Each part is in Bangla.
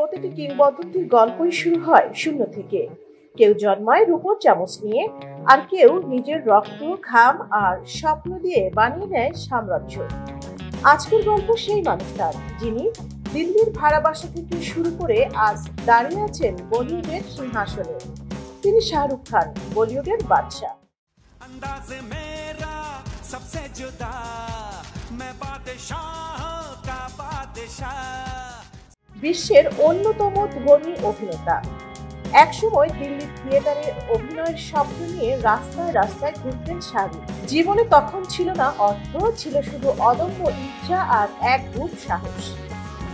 প্রতিটি কিংবদন্তির গল্পই শুরু হয় শূন্য থেকে। কেউ জন্মায় রূপোর চামচ নিয়ে, আর কেউ নিজের রক্ত, ঘাম আর স্বপ্ন দিয়ে বানিয়ে নেয় সাম্রাজ্য। আজকের গল্প সেই মানুষটার, যিনি দিল্লির ভাড়া বাসা থেকে শুরু করে আজ দাঁড়িয়ে আছেন বলিউডের সিংহাসনে। তিনি শাহরুখ খান, বলিউডের বাদশা। বিশ্বের অন্যতম ধনী অভিনেতা। একসময় দিল্লির থিয়েটারে অভিনয়ের স্বপ্ন নিয়ে রাস্তায় রাস্তায় ঘুরতেন শাহরুখ। জীবনে তখন ছিল না অর্থ, ছিল শুধু অদম্য ইচ্ছা আর এক রূপ সাহস।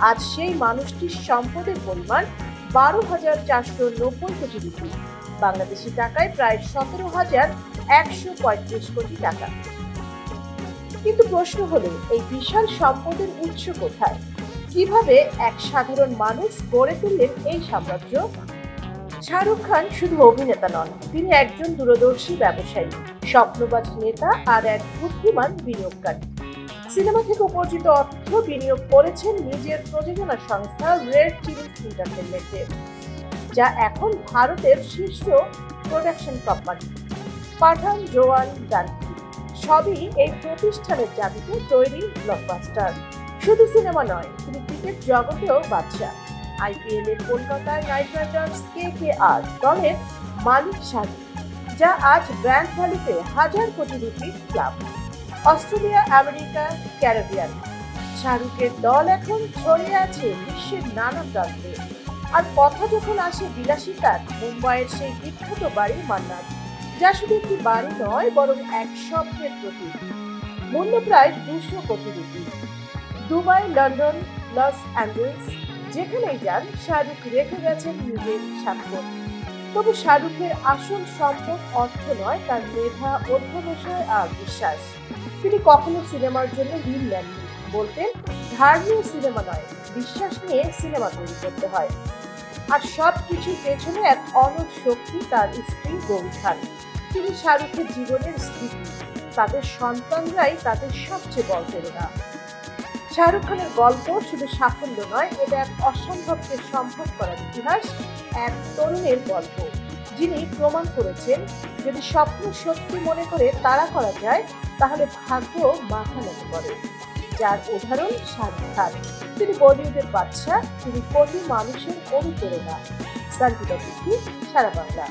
আজ সেই মানুষটির সম্পদের পরিমাণ 12,490 কোটি রুপি, বাংলাদেশি টাকায় প্রায় 17,135 কোটি টাকা। কিন্তু প্রশ্ন হলো, এই বিশাল সম্পদের উৎস কোথায়? কিভাবে এক সাধারণ মানুষ গড়ে তুললেন এই সাম্রাজ্য? শাহরুখ খান শুধু অভিনেতা নন, তিনি একজন দূরদর্শী ব্যবসায়ী, স্বপ্নবাজ নেতা আর এক বুদ্ধিমান বিনিয়োগকারী। সিনেমা থেকে উপার্জিত অর্থ বিনিয়োগ করেছেন নিজের প্রযোজনা সংস্থা রেড চিলিজ এন্টারটেইনমেন্টে, যা এখন ভারতের শীর্ষ প্রোডাকশন কোম্পানি। পাঠান, জওয়ান, ডানকি সবই এই প্রতিষ্ঠানের জাতিতে তৈরি ব্লকবাস্টার। শুধু সিনেমা নয়, তিনি ক্রিকেট জগতেও বাদশা। আইপিএল এর কলকাতায় নাইট রাইডার্স KKR দলের মালিক শাহরুখ, যা আজ ব্র্যান্ড ভ্যালুতে 1,000 কোটি রুপির ক্লাব। অস্ট্রেলিয়া, আমেরিকা, ক্যারিবিয়ান শাহরুখের দল এখন ছড়িয়ে আছে বিশ্বের নানা প্রান্তে। আর কথা যখন আসে বিলাসিতার, মুম্বাইয়ের সেই বিখ্যাত বাড়ি মান্নার, যা শুধু একটি বাড়ি নয় বরং এক স্বপ্নের প্রতীক। মূল্য প্রায় 200 কোটি rupee. Dubai, London, Los Angeles, যেখানেই যান শাহরুখ রেখে গেছেন নিজের স্বাক্ষর। তবু শাহরুখের আসল সম্পদ অর্থ নয়, তার মেধা, অধ্যবসায় আর বিশ্বাস। তিনি কখনো সিনেমার জন্য ঋণ নেননি, বলতেন ধার নিয়ে সিনেমা নয়, বিশ্বাস নিয়ে সিনেমা তৈরি করতে হয়। আর সবকিছুর পেছনে এক অনড় শক্তি, তার স্ত্রী গৌরী খান। তিনি শাহরুখের জীবনের স্মৃতি, তাদের সন্তানরাই তাদের সবচেয়ে বড় প্রেরণা। শাহরুখ খানের গল্প শুধু সাফল্য নয়, এটা এক অসম্ভবকে সম্ভব করার ইতিহাস, এক তরুণের গল্প, যিনি প্রমাণ করেছেন যদি স্বপ্ন সত্যি মনে করে তাড়া করা যায়, তাহলে ভাগ্য মাথা নত করে। যার উদাহরণ শাহরুখ খান। তিনি বলিউডের বাদশা, তিনি কোটি মানুষের অনুপ্রেরণা। সারা বাংলা।